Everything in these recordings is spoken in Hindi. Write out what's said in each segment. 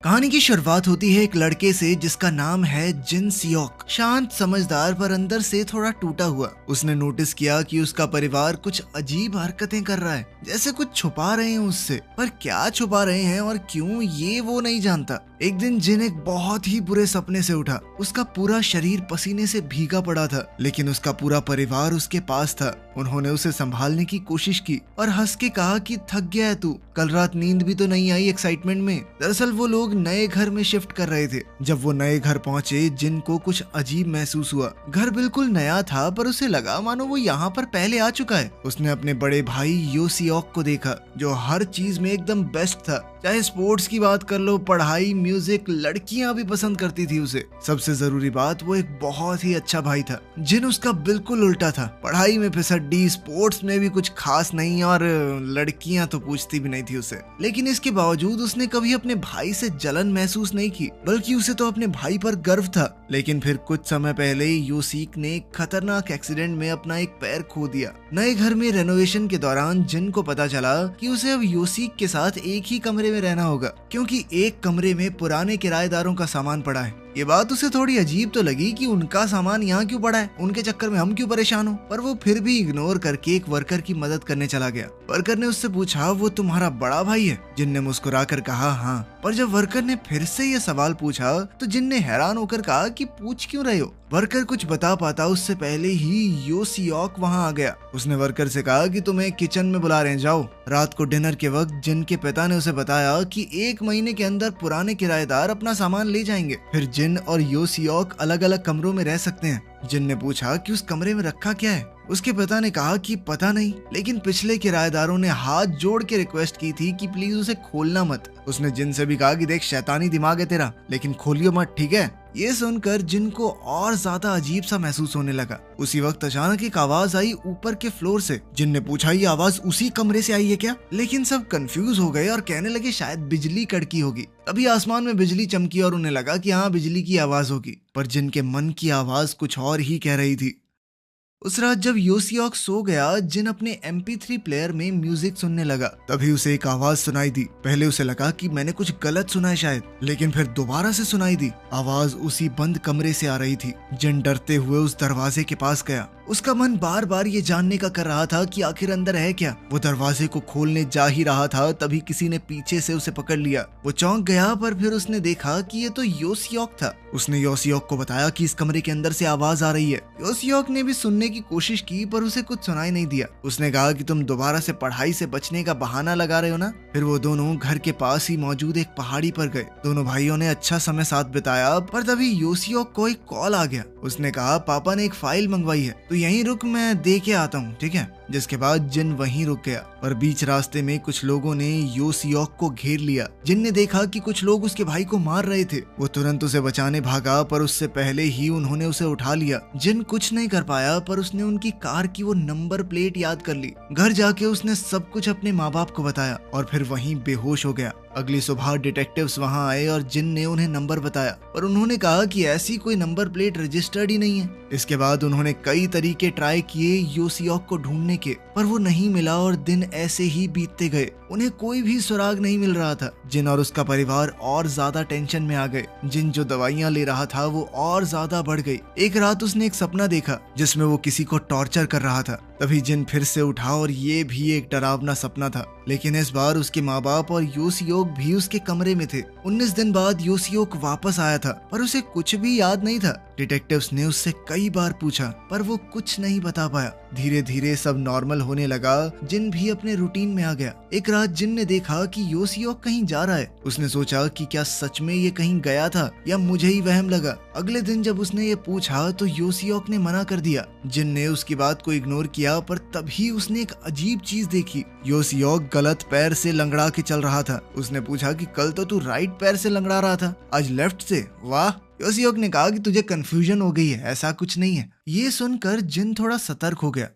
कहानी की शुरुआत होती है एक लड़के से जिसका नाम है जिन सियोक। शांत समझदार पर अंदर से थोड़ा टूटा हुआ। उसने नोटिस किया कि उसका परिवार कुछ अजीब हरकतें कर रहा है, जैसे कुछ छुपा रहे हैं उससे। पर क्या छुपा रहे हैं और क्यों, ये वो नहीं जानता। एक दिन जिन एक बहुत ही बुरे सपने से उठा। उसका पूरा शरीर पसीने से भीगा पड़ा था, लेकिन उसका पूरा परिवार उसके पास था। उन्होंने उसे संभालने की कोशिश की और हंस के कहा कि थक गया है तू, कल रात नींद भी तो नहीं आई एक्साइटमेंट में। दरअसल वो लोग नए घर में शिफ्ट कर रहे थे। जब वो नए घर पहुंचे, जिन को कुछ अजीब महसूस हुआ। घर बिल्कुल नया था, पर उसे लगा मानो वो यहाँ पर पहले आ चुका है। उसने अपने बड़े भाई योसियोक को देखा, जो हर चीज में एकदम बेस्ट था। चाहे स्पोर्ट्स की बात कर लो, पढ़ाई, म्यूजिक, लड़कियां भी पसंद करती थी उसे। सबसे जरूरी बात, वो एक बहुत ही अच्छा भाई था। जिन उसका बिल्कुल उल्टा था। पढ़ाई में फिसड्डी, स्पोर्ट्स में भी कुछ खास नहीं, और लड़कियां तो पूछती भी नहीं थी उसे। लेकिन इसके बावजूद उसने कभी अपने भाई से जलन महसूस नहीं की, बल्कि उसे तो अपने भाई पर गर्व था। लेकिन फिर कुछ समय पहले योसिक ने एक खतरनाक एक्सीडेंट में अपना एक पैर खो दिया। नए घर में रेनोवेशन के दौरान जिन को पता चला कि उसे अब योसिक के साथ एक ही कमरे में रहना होगा, क्योंकि एक कमरे में पुराने किराएदारों का सामान पड़ा है। ये बात उसे थोड़ी अजीब तो लगी कि उनका सामान यहाँ क्यों पड़ा है, उनके चक्कर में हम क्यों परेशान हो। पर वो फिर भी इग्नोर करके एक वर्कर की मदद करने चला गया। वर्कर ने उससे पूछा, वो तुम्हारा बड़ा भाई है? जिन ने मुस्कुराकर कहा हाँ। पर जब वर्कर ने फिर से ये सवाल पूछा तो जिन ने हैरान होकर कहा कि पूछ क्यों रहे हो। वर्कर कुछ बता पाता उससे पहले ही योसियोक वहां आ गया। उसने वर्कर से कहा कि तुम्हें किचन में बुला रहे हैं, जाओ। रात को डिनर के वक्त जिन के पिता ने उसे बताया कि 1 महीने के अंदर पुराने किराएदार अपना सामान ले जाएंगे। फिर जिन और योसियोक अलग अलग कमरों में रह सकते हैं। जिन ने पूछा कि उस कमरे में रखा क्या है। उसके पिता ने कहा कि पता नहीं, लेकिन पिछले किराएदारों ने हाथ जोड़ के रिक्वेस्ट की थी कि प्लीज उसे खोलना मत। उसने जिन से भी कहा कि देख, शैतानी दिमाग है तेरा, लेकिन खोलियो मत, ठीक है। ये सुनकर जिन को और ज्यादा अजीब सा महसूस होने लगा। उसी वक्त अचानक एक आवाज आई ऊपर के फ्लोर से। जिन ने पूछा, ये आवाज उसी कमरे से आई है क्या? लेकिन सब कंफ्यूज हो गए और कहने लगे शायद बिजली कड़की होगी। तभी आसमान में बिजली चमकी और उन्हें लगा कि हाँ, बिजली की आवाज होगी। पर जिन के मन की आवाज कुछ और ही कह रही थी। उस रात जब योसियोक सो गया, जिन अपने MP3 प्लेयर में म्यूजिक सुनने लगा। तभी उसे एक आवाज सुनाई दी। पहले उसे लगा कि मैंने कुछ गलत सुना है शायद, लेकिन फिर दोबारा से सुनाई दी। आवाज उसी बंद कमरे से आ रही थी। जिन डरते हुए उस दरवाजे के पास गया। उसका मन बार बार ये जानने का कर रहा था कि आखिर अंदर है क्या। वो दरवाजे को खोलने जा ही रहा था, तभी किसी ने पीछे से उसे पकड़ लिया। वो चौंक गया, पर फिर उसने देखा कि ये तो योसियोक था। उसने योसियोक को बताया कि इस कमरे के अंदर से आवाज आ रही है। योसियोक ने भी सुनने की कोशिश की, पर उसे कुछ सुनाई नहीं दिया। उसने कहा कि तुम दोबारा से पढ़ाई से बचने का बहाना लगा रहे हो ना। फिर वो दोनों घर के पास ही मौजूद एक पहाड़ी पर गए। दोनों भाइयों ने अच्छा समय साथ बिताया, पर तभी योसियोक को एक कॉल आ गया। उसने कहा, पापा ने एक फाइल मंगवाई है, तो यहीं रुक, मैं दे के आता हूँ, ठीक है। जिसके बाद जिन वहीं रुक गया। पर बीच रास्ते में कुछ लोगों ने योसियोक को घेर लिया। जिन ने देखा कि कुछ लोग उसके भाई को मार रहे थे। वो तुरंत उसे बचाने भागा, पर उससे पहले ही उन्होंने उसे उठा लिया। जिन कुछ नहीं कर पाया, पर उसने उनकी कार की वो नंबर प्लेट याद कर ली। घर जाके उसने सब कुछ अपने माँ बाप को बताया और फिर वहीं बेहोश हो गया। अगली सुबह डिटेक्टिव्स वहां आए और जिन ने उन्हें नंबर बताया, पर उन्होंने कहा कि ऐसी कोई नंबर प्लेट रजिस्टर्ड ही नहीं है। इसके बाद उन्होंने कई तरीके ट्राई किए योसियोक को ढूंढने के, पर वो नहीं मिला और दिन ऐसे ही बीतते गए। उन्हें कोई भी सुराग नहीं मिल रहा था। जिन और उसका परिवार और ज्यादा टेंशन में आ गए। जिन जो दवाइयां ले रहा था वो और ज्यादा बढ़ गई। एक रात उसने एक सपना देखा जिसमें वो किसी को टॉर्चर कर रहा था। तभी जिन फिर से उठा और ये भी एक डरावना सपना था, लेकिन इस बार उसके माँ बाप और योसियोक भी उसके कमरे में थे। 19 दिन बाद योसियोक वापस आया था, पर उसे कुछ भी याद नहीं था। डिटेक्टिव्स ने उससे कई बार पूछा, पर वो कुछ नहीं बता पाया। धीरे धीरे सब नॉर्मल होने लगा। जिन भी अपने रूटीन में आ गया। एक रात जिन ने देखा कि योसियोक कहीं जा रहा है। उसने सोचा कि क्या सच में ये कहीं गया था या मुझे ही वहम लगा। अगले दिन जब उसने ये पूछा तो योसियोक ने मना कर दिया। जिन ने उसकी बात को इग्नोर किया, पर तभी उसने एक अजीब चीज देखी। योसियोक गलत पैर से लंगड़ा के चल रहा था। उसने पूछा कि कल तो तू राइट पैर से लंगड़ा रहा था, आज लेफ्ट से, वाह। योसियोक ने कहा कि तुझे कंफ्यूजन हो गई है, ऐसा कुछ नहीं है। ये सुनकर जिन थोड़ा सतर्क हो गया।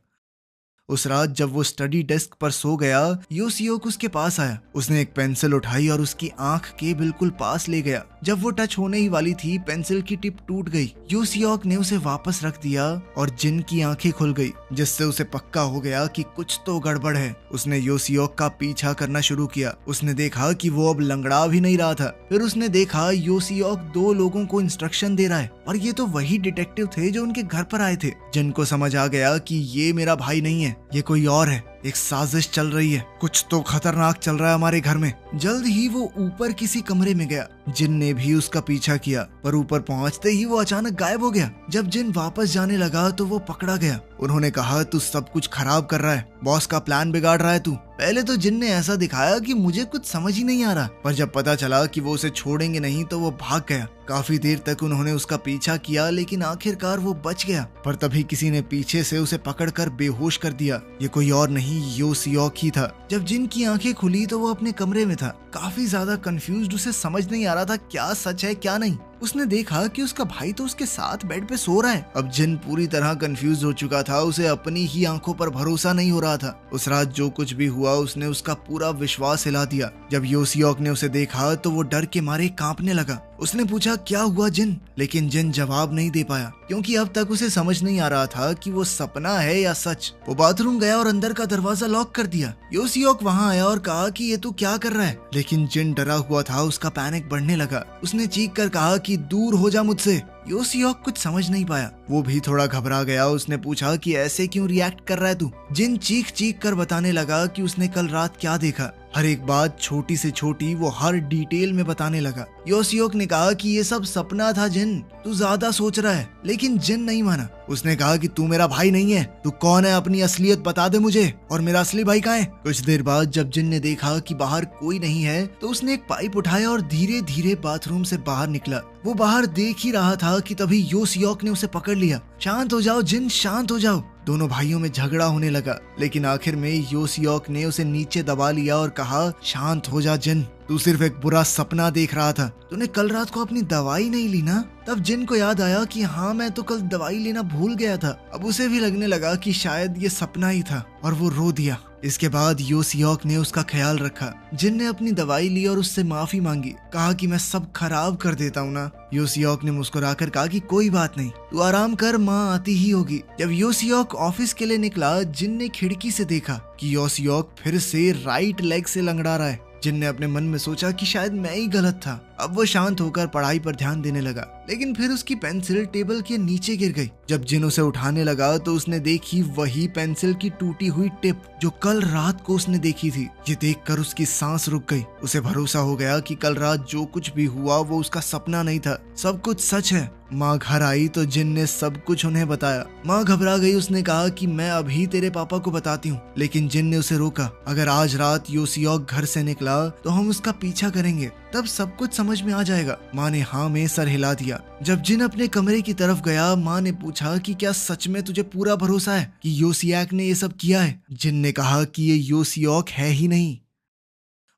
उस रात जब वो स्टडी डेस्क पर सो गया, योसियोक उसके पास आया। उसने एक पेंसिल उठाई और उसकी आंख के बिल्कुल पास ले गया। जब वो टच होने ही वाली थी, पेंसिल की टिप टूट गई। योसियोक ने उसे वापस रख दिया और जिन की आंखें खुल गई, जिससे उसे पक्का हो गया कि कुछ तो गड़बड़ है। उसने योसियोक का पीछा करना शुरू किया। उसने देखा कि वो अब लंगड़ा भी नहीं रहा था। फिर उसने देखा योसियोक 2 लोगों को इंस्ट्रक्शन दे रहा है और ये तो वही डिटेक्टिव थे जो उनके घर पर आए थे। जिनको समझ आ गया कि ये मेरा भाई नहीं है, ये कोई और है। एक साजिश चल रही है, कुछ तो खतरनाक चल रहा है हमारे घर में। जल्द ही वो ऊपर किसी कमरे में गया। जिन ने भी उसका पीछा किया, पर ऊपर पहुंचते ही वो अचानक गायब हो गया। जब जिन वापस जाने लगा तो वो पकड़ा गया। उन्होंने कहा, तू सब कुछ खराब कर रहा है, बॉस का प्लान बिगाड़ रहा है तू। पहले तो जिन ने ऐसा दिखाया कि मुझे कुछ समझ ही नहीं आ रहा, पर जब पता चला कि वो उसे छोड़ेंगे नहीं तो वो भाग गया। काफी देर तक उन्होंने उसका पीछा किया, लेकिन आखिरकार वो बच गया। पर तभी किसी ने पीछे से उसे पकड़कर बेहोश कर दिया। ये कोई और नहीं, योसियोक ही था। जब जिन की आंखें खुली तो वो अपने कमरे में था, काफी ज्यादा कंफ्यूज्ड। उसे समझ नहीं आ रहा था क्या सच है क्या नहीं। उसने देखा कि उसका भाई तो उसके साथ बेड पे सो रहा है। अब जिन पूरी तरह कंफ्यूज हो चुका था। उसे अपनी ही आंखों पर भरोसा नहीं हो रहा था। उस रात जो कुछ भी हुआ, उसने उसका पूरा विश्वास हिला दिया। जब योसियोक ने उसे देखा तो वो डर के मारे कांपने लगा। उसने पूछा, क्या हुआ जिन? लेकिन जिन जवाब नहीं दे पाया, क्योंकि अब तक उसे समझ नहीं आ रहा था कि वो सपना है या सच। वो बाथरूम गया और अंदर का दरवाजा लॉक कर दिया। योसियोक वहां आया और कहा कि ये तू क्या कर रहा है? लेकिन जिन डरा हुआ था, उसका पैनिक बढ़ने लगा। उसने चीख कर कहा कि दूर हो जा मुझसे। योसियोक कुछ समझ नहीं पाया, वो भी थोड़ा घबरा गया। उसने पूछा कि ऐसे क्यों रिएक्ट कर रहा है तू? जिन चीख चीख कर बताने लगा कि उसने कल रात क्या देखा। हर एक बात, छोटी से छोटी, वो हर डिटेल में बताने लगा। योसियोक ने कहा कि ये सब सपना था जिन, तू ज्यादा सोच रहा है। लेकिन जिन नहीं माना। उसने कहा कि तू मेरा भाई नहीं है, तू कौन है, अपनी असलियत बता दे मुझे, और मेरा असली भाई कहाँ है? कुछ देर बाद जब जिन ने देखा कि बाहर कोई नहीं है तो उसने एक पाइप उठाया और धीरे धीरे बाथरूम से बाहर निकला। वो बाहर देख ही रहा था कि तभी योसियोक ने उसे पकड़ लिया। शांत हो जाओ जिन, शांत हो जाओ। दोनों भाइयों में झगड़ा होने लगा, लेकिन आखिर में योसियोक ने उसे नीचे दबा लिया और कहा, शांत हो जा जिन, तू सिर्फ एक बुरा सपना देख रहा था। तूने कल रात को अपनी दवाई नहीं ली ना? तब जिन को याद आया कि हाँ, मैं तो कल दवाई लेना भूल गया था। अब उसे भी लगने लगा कि शायद ये सपना ही था और वो रो दिया। इसके बाद योसियोक ने उसका ख्याल रखा। जिन ने अपनी दवाई ली और उससे माफी मांगी, कहा कि मैं सब खराब कर देता हूँ ना। योसियोक ने मुस्कुराकर कहा कि कोई बात नहीं, तू आराम कर, माँ आती ही होगी। जब योसियोक ऑफिस के लिए निकला, जिन ने खिड़की से देखा कि योसियोक फिर से राइट लेग से लंगड़ा रहा है। जिन ने अपने मन में सोचा कि शायद मैं ही गलत था। अब वो शांत होकर पढ़ाई पर ध्यान देने लगा, लेकिन फिर उसकी पेंसिल टेबल के नीचे गिर गई। जब जिन उसे उठाने लगा तो उसने देखी वही पेंसिल की टूटी हुई टिप जो कल रात को उसने देखी थी। ये देखकर उसकी सांस रुक गई। उसे भरोसा हो गया कि कल रात जो कुछ भी हुआ वो उसका सपना नहीं था, सब कुछ सच है। माँ घर आई तो जिन ने सब कुछ उन्हें बताया। माँ घबरा गई। उसने कहा कि मैं अभी तेरे पापा को बताती हूँ, लेकिन जिन ने उसे रोका। अगर आज रात योसियोक घर से निकला तो हम उसका पीछा करेंगे, तब सब कुछ समझ में आ जाएगा। माँ ने हाँ में सर हिला दिया। जब जिन अपने कमरे की तरफ गया, माँ ने पूछा कि क्या सच में तुझे पूरा भरोसा है कि योसियोक ने ये सब किया है? जिन ने कहा कि ये योसियोक है ही नहीं।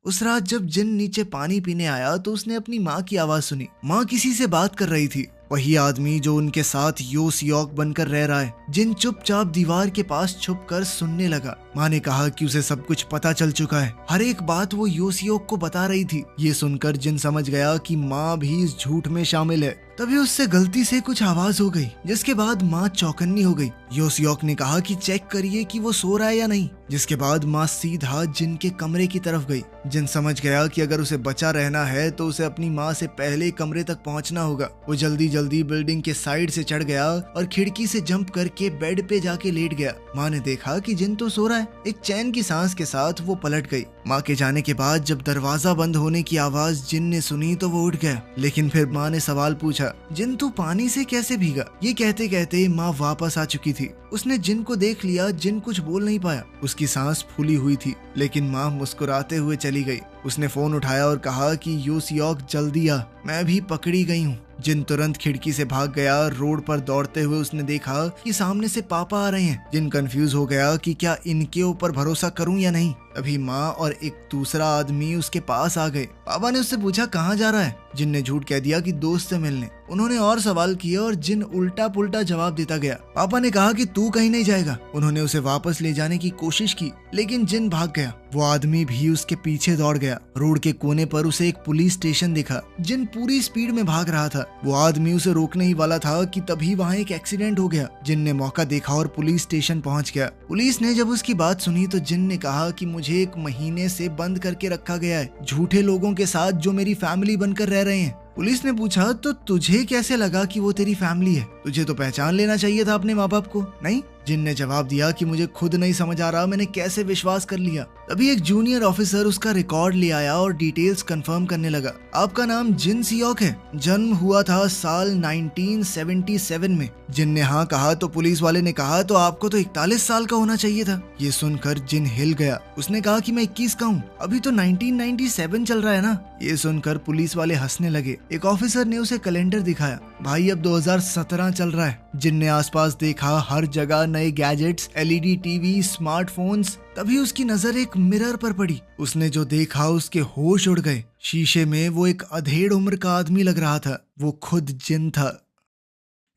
उस रात जब जिन नीचे पानी पीने आया तो उसने अपनी माँ की आवाज सुनी। माँ किसी से बात कर रही थी, वही आदमी जो उनके साथ योसियोक बनकर रह रहा है। जिन चुपचाप दीवार के पास छुपकर सुनने लगा। माँ ने कहा कि उसे सब कुछ पता चल चुका है, हर एक बात वो योसियोक को बता रही थी। ये सुनकर जिन समझ गया कि माँ भी इस झूठ में शामिल है। तभी उससे गलती से कुछ आवाज हो गई, जिसके बाद माँ चौकन्नी हो गई। योसियोक ने कहा कि चेक करिए कि वो सो रहा है या नहीं, जिसके बाद माँ सीधा जिन के कमरे की तरफ गई। जिन समझ गया कि अगर उसे बचा रहना है तो उसे अपनी माँ से पहले कमरे तक पहुँचना होगा। वो जल्दी जल्दी बिल्डिंग के साइड से चढ़ गया और खिड़की से जंप करके बेड पे जाके लेट गया। माँ ने देखा कि जिन तो सो रहा है। एक चैन की सांस के साथ वो पलट गई। माँ के जाने के बाद जब दरवाजा बंद होने की आवाज जिन ने सुनी तो वो उठ गया, लेकिन फिर माँ ने सवाल पूछा, जिन तू पानी से कैसे भीगा? ये कहते कहते माँ वापस आ चुकी थी। उसने जिन को देख लिया। जिन कुछ बोल नहीं पाया, उसकी सांस फूली हुई थी, लेकिन माँ मुस्कुराते हुए चली गई। उसने फोन उठाया और कहा कि योसियोक जल्दी आ, मैं भी पकड़ी गई हूँ। जिन तुरंत खिड़की से भाग गया। रोड पर दौड़ते हुए उसने देखा कि सामने से पापा आ रहे हैं। जिन कंफ्यूज हो गया कि क्या इनके ऊपर भरोसा करूं या नहीं। तभी माँ और एक दूसरा आदमी उसके पास आ गए। पापा ने उससे पूछा कहाँ जा रहा है। जिन ने झूठ कह दिया कि दोस्त से मिलने। उन्होंने और सवाल किए और जिन उल्टा पुल्टा जवाब देता गया। पापा ने कहा कि तू कहीं नहीं जाएगा। उन्होंने उसे वापस ले जाने की कोशिश की, लेकिन जिन भाग गया। वो आदमी भी उसके पीछे दौड़ गया। रोड के कोने पर उसे एक पुलिस स्टेशन दिखा। जिन पूरी स्पीड में भाग रहा था। वो आदमी उसे रोकने ही वाला था कि तभी वहाँ एक एक्सीडेंट हो गया। जिन ने मौका देखा और पुलिस स्टेशन पहुँच गया। पुलिस ने जब उसकी बात सुनी तो जिन ने कहा कि मुझे 1 महीने से बंद करके रखा गया है, झूठे लोगों के साथ जो मेरी फैमिली बनकर रह रहे हैं। पुलिस ने पूछा तो तुझे कैसे लगा कि वो तेरी फैमिली है? तुझे तो पहचान लेना चाहिए था अपने माँ बाप को, नहीं? जिन ने जवाब दिया कि मुझे खुद नहीं समझ आ रहा मैंने कैसे विश्वास कर लिया। तभी एक जूनियर ऑफिसर उसका रिकॉर्ड ले आया और डिटेल्स कंफर्म करने लगा। आपका नाम जिन सियोक है, जन्म हुआ था साल 1977 में। जिन ने हाँ कहा तो पुलिस वाले ने कहा तो आपको तो 41 साल का होना चाहिए था। ये सुनकर जिन हिल गया। उसने कहा कि मैं 21 का हूँ, अभी तो 1997 चल रहा है ना। ये सुनकर पुलिस वाले हंसने लगे। एक ऑफिसर ने उसे कैलेंडर दिखाया। भाई अब 2017 चल रहा है। जिन ने आसपास देखा, हर जगह नए गैजेट्स, LED टीवी, स्मार्टफोन्स। तभी उसकी नजर एक मिरर पर पड़ी। उसने जो देखा उसके होश उड़ गए। शीशे में वो एक अधेड़ उम्र का आदमी लग रहा था। वो खुद जिन था।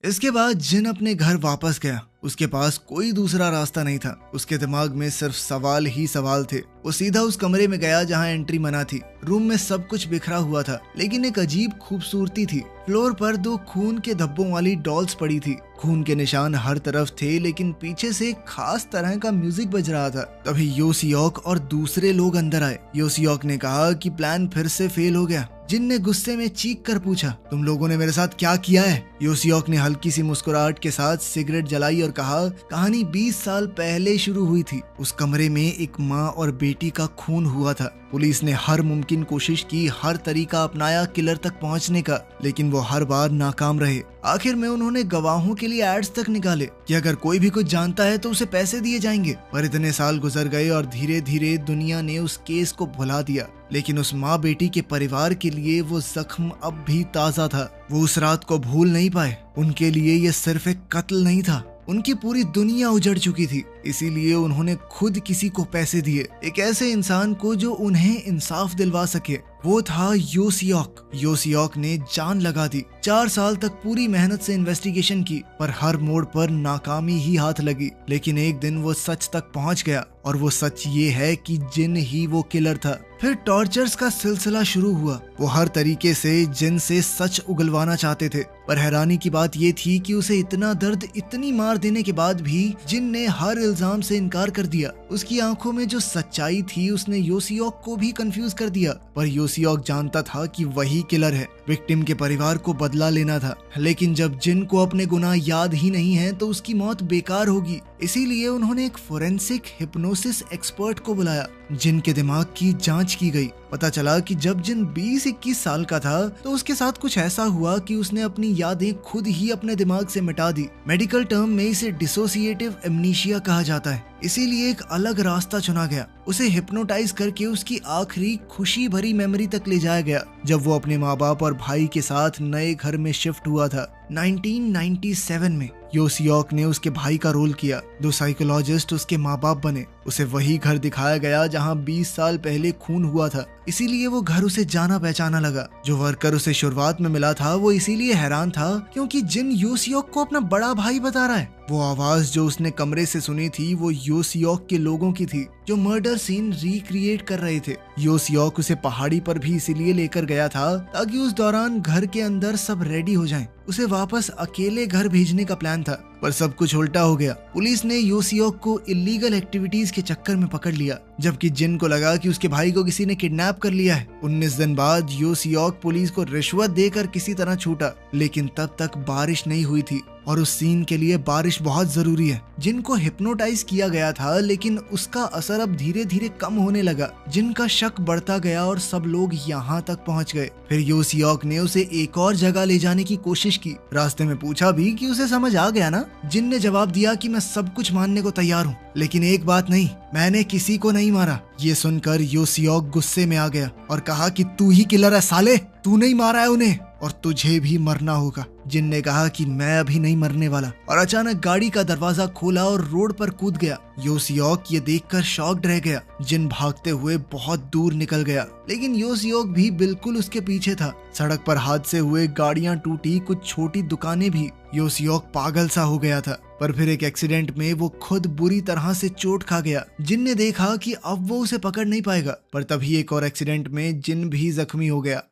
इसके बाद जिन अपने घर वापस गया। उसके पास कोई दूसरा रास्ता नहीं था। उसके दिमाग में सिर्फ सवाल ही सवाल थे। वो सीधा उस कमरे में गया जहां एंट्री मना थी। रूम में सब कुछ बिखरा हुआ था, लेकिन एक अजीब खूबसूरती थी। फ्लोर पर 2 खून के धब्बों वाली डॉल्स पड़ी थी। खून के निशान हर तरफ थे, लेकिन पीछे से एक खास तरह का म्यूजिक बज रहा था। तभी यो सियोक और दूसरे लोग अंदर आए। यो सियोक ने कहा कि प्लान फिर से फेल हो गया। जिन ने गुस्से में चीख कर पूछा, तुम लोगों ने मेरे साथ क्या किया है? यो सियोक ने हल्की सी मुस्कुराहट के साथ सिगरेट जलाई और कहा, कहानी 20 साल पहले शुरू हुई थी। उस कमरे में एक माँ और बेटी का खून हुआ था। पुलिस ने हर मुमकिन कोशिश की, हर तरीका अपनाया किलर तक पहुंचने का, लेकिन वो हर बार नाकाम रहे। आखिर में उन्होंने गवाहों के लिए एड्स तक निकाले कि अगर कोई भी कुछ जानता है तो उसे पैसे दिए जाएंगे। पर इतने साल गुजर गए और धीरे धीरे दुनिया ने उस केस को भुला दिया, लेकिन उस माँ बेटी के परिवार के लिए वो जख्म अब भी ताजा था। वो उस रात को भूल नहीं पाए। उनके लिए ये सिर्फ एक कत्ल नहीं था, उनकी पूरी दुनिया उजड़ चुकी थी। इसीलिए उन्होंने खुद किसी को पैसे दिए, एक ऐसे इंसान को जो उन्हें इंसाफ दिलवा सके। वो था यो सियोक। यो सियोक ने जान लगा दी। 4 साल तक पूरी मेहनत से इन्वेस्टिगेशन की, पर हर मोड़ पर नाकामी ही हाथ लगी। लेकिन एक दिन वो सच तक पहुंच गया, और वो सच ये है कि जिन ही वो किलर था। फिर टॉर्चर्स का सिलसिला शुरू हुआ। वो हर तरीके से जिन से सच उगलवाना चाहते थे, पर हैरानी की बात ये थी कि उसे इतना दर्द, इतनी मार देने के बाद भी जिन ने हर इल्जाम से इनकार कर दिया। उसकी आंखों में जो सच्चाई थी उसने यो सियोक को भी कंफ्यूज कर दिया। पर यो सियोक जानता था कि वही किलर है। विक्टिम के परिवार को बदला लेना था, लेकिन जब जिन को अपने गुनाह याद ही नहीं है तो उसकी मौत बेकार होगी। इसीलिए उन्होंने एक फोरेंसिक हिप्नोसिस एक्सपर्ट को बुलाया। जिन के दिमाग की जांच की गई। पता चला कि जब जिन 20-21 साल का था तो उसके साथ कुछ ऐसा हुआ कि उसने अपनी यादें खुद ही अपने दिमाग से मिटा दी। मेडिकल टर्म में इसे डिसोसिएटिव एमनीशिया कहा जाता है। इसीलिए एक अलग रास्ता चुना गया। उसे हिप्नोटाइज करके उसकी आखिरी खुशी भरी मेमोरी तक ले जाया गया, जब वो अपने माँ बाप और भाई के साथ नए घर में शिफ्ट हुआ था। 1997 में यो सियोक ने उसके भाई का रोल किया। 2 साइकोलॉजिस्ट उसके माँ बाप बने। उसे वही घर दिखाया गया जहाँ 20 साल पहले खून हुआ था। इसीलिए वो घर उसे जाना पहचाना लगा। जो वर्कर उसे शुरुआत में मिला था वो इसीलिए हैरान था क्योंकि जिन यो सियोक को अपना बड़ा भाई बता रहा है। वो आवाज जो उसने कमरे से सुनी थी वो यो सियोक के लोगों की थी जो मर्डर सीन रिक्रिएट कर रहे थे। यो सियोक उसे पहाड़ी पर भी इसीलिए लेकर गया था ताकि उस दौरान घर के अंदर सब रेडी हो जाएं। उसे वापस अकेले घर भेजने का प्लान था, पर सब कुछ उल्टा हो गया। पुलिस ने यो सियोक को इलीगल एक्टिविटीज के चक्कर में पकड़ लिया, जबकि जिन को लगा कि उसके भाई को किसी ने किडनैप कर लिया है। 19 दिन बाद यो सियोक पुलिस को रिश्वत देकर किसी तरह छूटा, लेकिन तब तक बारिश नहीं हुई थी और उस सीन के लिए बारिश बहुत जरूरी है। जिन को हिप्नोटाइज किया गया था, लेकिन उसका असर अब धीरे धीरे कम होने लगा। जिन का शक बढ़ता गया और सब लोग यहाँ तक पहुँच गए। फिर यो सियोक ने उसे एक और जगह ले जाने की कोशिश की। रास्ते में पूछा भी कि उसे समझ आ गया ना। जिन ने जवाब दिया कि मैं सब कुछ मानने को तैयार हूँ, लेकिन एक बात नहीं, मैंने किसी को नहीं मारा। ये सुनकर यो सियोक गुस्से में आ गया और कहा कि तू ही किलर है साले, तू नहीं मारा है उन्हें। और तुझे भी मरना होगा। जिन ने कहा कि मैं अभी नहीं मरने वाला, और अचानक गाड़ी का दरवाजा खोला और रोड पर कूद गया। यो सियोक ये देखकर शॉक्ड रह गया। जिन भागते हुए बहुत दूर निकल गया, लेकिन यो सियोक भी बिल्कुल उसके पीछे था। सड़क पर हादसे हुए, गाड़ियां टूटी, कुछ छोटी दुकानें भी। यो सियोक पागल सा हो गया था। पर फिर एक एक्सीडेंट में वो खुद बुरी तरह से चोट खा गया। जिन ने देखा कि अब वो उसे पकड़ नहीं पाएगा, पर तभी एक और एक्सीडेंट में जिन भी जख्मी हो गया।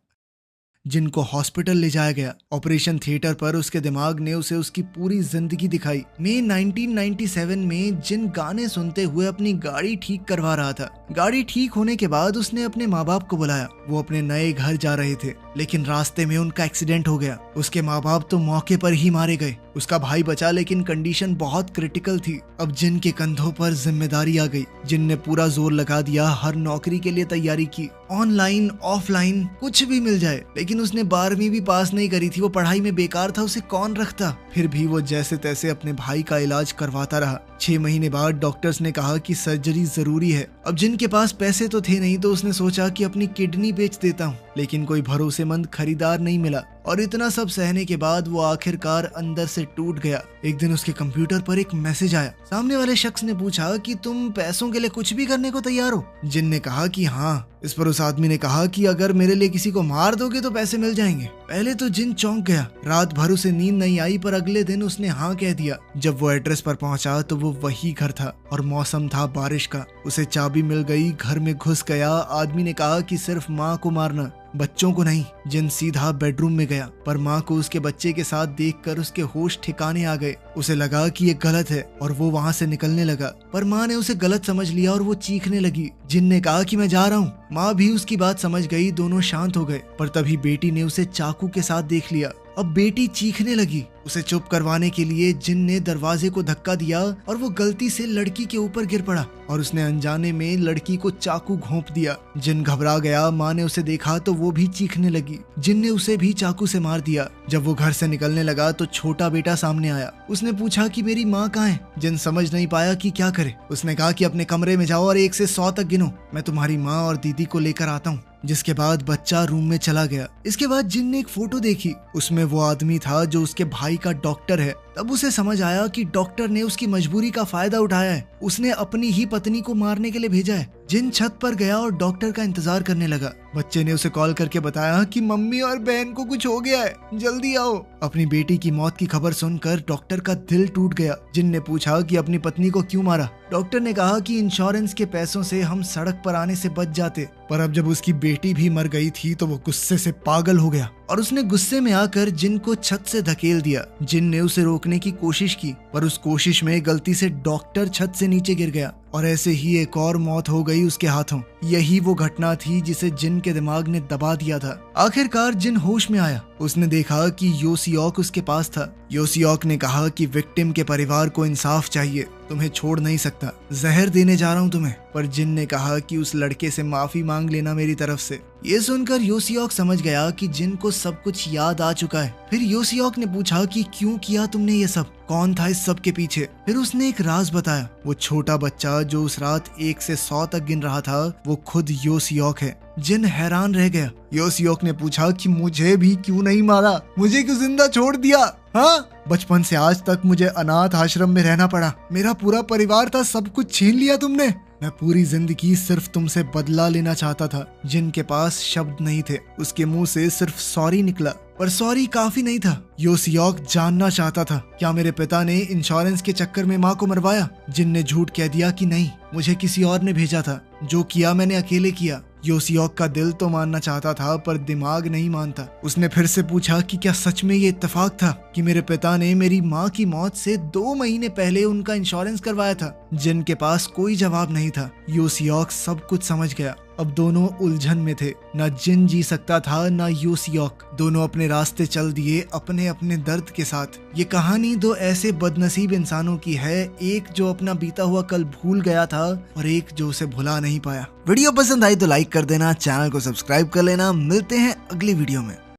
जिन को हॉस्पिटल ले जाया गया। ऑपरेशन थिएटर पर उसके दिमाग ने उसे उसकी पूरी जिंदगी दिखाई। मई 1997 में जिन गाने सुनते हुए अपनी गाड़ी ठीक करवा रहा था। गाड़ी ठीक होने के बाद उसने अपने माँ बाप को बुलाया। वो अपने नए घर जा रहे थे, लेकिन रास्ते में उनका एक्सीडेंट हो गया। उसके माँ बाप तो मौके पर ही मारे गए। उसका भाई बचा, लेकिन कंडीशन बहुत क्रिटिकल थी। अब जिन के कंधों पर जिम्मेदारी आ गई। जिन ने पूरा जोर लगा दिया, हर नौकरी के लिए तैयारी की, ऑनलाइन ऑफलाइन कुछ भी मिल जाए। लेकिन उसने 12वीं भी पास नहीं करी थी, वो पढ़ाई में बेकार था, उसे कौन रखता। फिर भी वो जैसे तैसे अपने भाई का इलाज करवाता रहा। 6 महीने बाद डॉक्टर्स ने कहा कि सर्जरी जरूरी है। अब जिन के पास पैसे तो थे नहीं, तो उसने सोचा कि अपनी किडनी बेच देता हूँ, लेकिन कोई भरोसेमंद खरीदार नहीं मिला। और इतना सब सहने के बाद वो आखिरकार अंदर से टूट गया। एक दिन उसके कंप्यूटर पर एक मैसेज आया। सामने वाले शख्स ने पूछा कि तुम पैसों के लिए कुछ भी करने को तैयार हो? जिन ने कहा कि हाँ। इस पर उस आदमी ने कहा कि अगर मेरे लिए किसी को मार दोगे तो पैसे मिल जाएंगे। पहले तो जिन चौंक गया। रात भर उसे नींद नहीं आई, पर अगले दिन उसने हाँ कह दिया। जब वो एड्रेस पर पहुंचा तो वो वही घर था, और मौसम था बारिश का। उसे चाबी मिल गई, घर में घुस गया। आदमी ने कहा कि सिर्फ माँ को मारना, बच्चों को नहीं। जिन सीधा बेडरूम में गया, पर माँ को उसके बच्चे के साथ देखकर उसके होश ठिकाने आ गए। उसे लगा कि ये गलत है, और वो वहाँ से निकलने लगा। पर माँ ने उसे गलत समझ लिया और वो चीखने लगी। जिन ने कहा कि मैं जा रहा हूँ। माँ भी उसकी बात समझ गई, दोनों शांत हो गए। पर तभी बेटी ने उसे चाकू के साथ देख लिया। अब बेटी चीखने लगी। उसे चुप करवाने के लिए जिन ने दरवाजे को धक्का दिया, और वो गलती से लड़की के ऊपर गिर पड़ा, और उसने अनजाने में लड़की को चाकू घोंप दिया। जिन घबरा गया। माँ ने उसे देखा तो वो भी चीखने लगी। जिन ने उसे भी चाकू से मार दिया। जब वो घर से निकलने लगा तो छोटा बेटा सामने आया। उसने पूछा कि मेरी माँ कहाँ है? जिन समझ नहीं पाया कि क्या करे। उसने कहा कि अपने कमरे में जाओ और 1 से 100 तक गिनो, मैं तुम्हारी माँ और दीदी को लेकर आता हूँ। जिसके बाद बच्चा रूम में चला गया। इसके बाद जिन ने एक फोटो देखी। उसमें वो आदमी था जो उसके भाई का डॉक्टर है। तब उसे समझ आया कि डॉक्टर ने उसकी मजबूरी का फायदा उठाया है। उसने अपनी ही पत्नी को मारने के लिए भेजा है। जिन छत पर गया और डॉक्टर का इंतजार करने लगा। बच्चे ने उसे कॉल करके बताया कि मम्मी और बहन को कुछ हो गया है, जल्दी आओ। अपनी बेटी की मौत की खबर सुनकर डॉक्टर का दिल टूट गया। जिन ने पूछा कि अपनी पत्नी को क्यों मारा। डॉक्टर ने कहा कि इंश्योरेंस के पैसों से हम सड़क पर आने से बच जाते। पर अब जब उसकी बेटी भी मर गई थी तो वो गुस्से से पागल हो गया, और उसने गुस्से में आकर जिन को छत से धकेल दिया। जिन ने उसे रोकने की कोशिश की, पर उस कोशिश में गलती से डॉक्टर छत से नीचे गिर गया, और ऐसे ही एक और मौत हो गई उसके हाथों। यही वो घटना थी जिसे जिन के दिमाग ने दबा दिया था। आखिरकार जिन होश में आया। उसने देखा कि यो सियोक उसके पास था। यो सियोक ने कहा कि विक्टिम के परिवार को इंसाफ चाहिए, तुम्हें छोड़ नहीं सकता, जहर देने जा रहा हूँ तुम्हें। पर जिन ने कहा कि उस लड़के से माफी मांग लेना मेरी तरफ से। ये सुनकर यो सियोक समझ गया कि जिन को सब कुछ याद आ चुका है। फिर यो सियोक ने पूछा कि क्यों किया तुमने ये सब, कौन था इस सब के पीछे। फिर उसने एक राज बताया। वो छोटा बच्चा जो उस रात 1 से 100 तक गिन रहा था, वो खुद यो सियोक है। जिन हैरान रह गया। यो सियोक ने पूछा कि मुझे भी क्यों नहीं मारा, मुझे क्यों जिंदा छोड़ दिया? हाँ, बचपन से आज तक मुझे अनाथ आश्रम में रहना पड़ा, मेरा पूरा परिवार था, सब कुछ छीन लिया तुमने। मैं पूरी जिंदगी सिर्फ तुमसे बदला लेना चाहता था। जिन के पास शब्द नहीं थे, उसके मुंह से सिर्फ सॉरी निकला, पर सॉरी काफी नहीं था। यो सियोक जानना चाहता था, क्या मेरे पिता ने इंश्योरेंस के चक्कर में माँ को मरवाया? जिन ने झूठ कह दिया कि नहीं, मुझे किसी और ने भेजा था, जो किया मैंने अकेले किया। यो सियोक का दिल तो मानना चाहता था, पर दिमाग नहीं मानता। उसने फिर से पूछा कि क्या सच में ये इत्तेफाक था कि मेरे पिता ने मेरी माँ की मौत से 2 महीने पहले उनका इंश्योरेंस करवाया था? जिन के पास कोई जवाब नहीं था। यो सियोक सब कुछ समझ गया। अब दोनों उलझन में थे, न जिन जी सकता था न यो सियोक। दोनों अपने रास्ते चल दिए, अपने अपने दर्द के साथ। ये कहानी 2 ऐसे बदनसीब इंसानों की है, एक जो अपना बीता हुआ कल भूल गया था, और एक जो उसे भुला नहीं पाया। वीडियो पसंद आई तो लाइक कर देना, चैनल को सब्सक्राइब कर लेना। मिलते हैं अगली वीडियो में।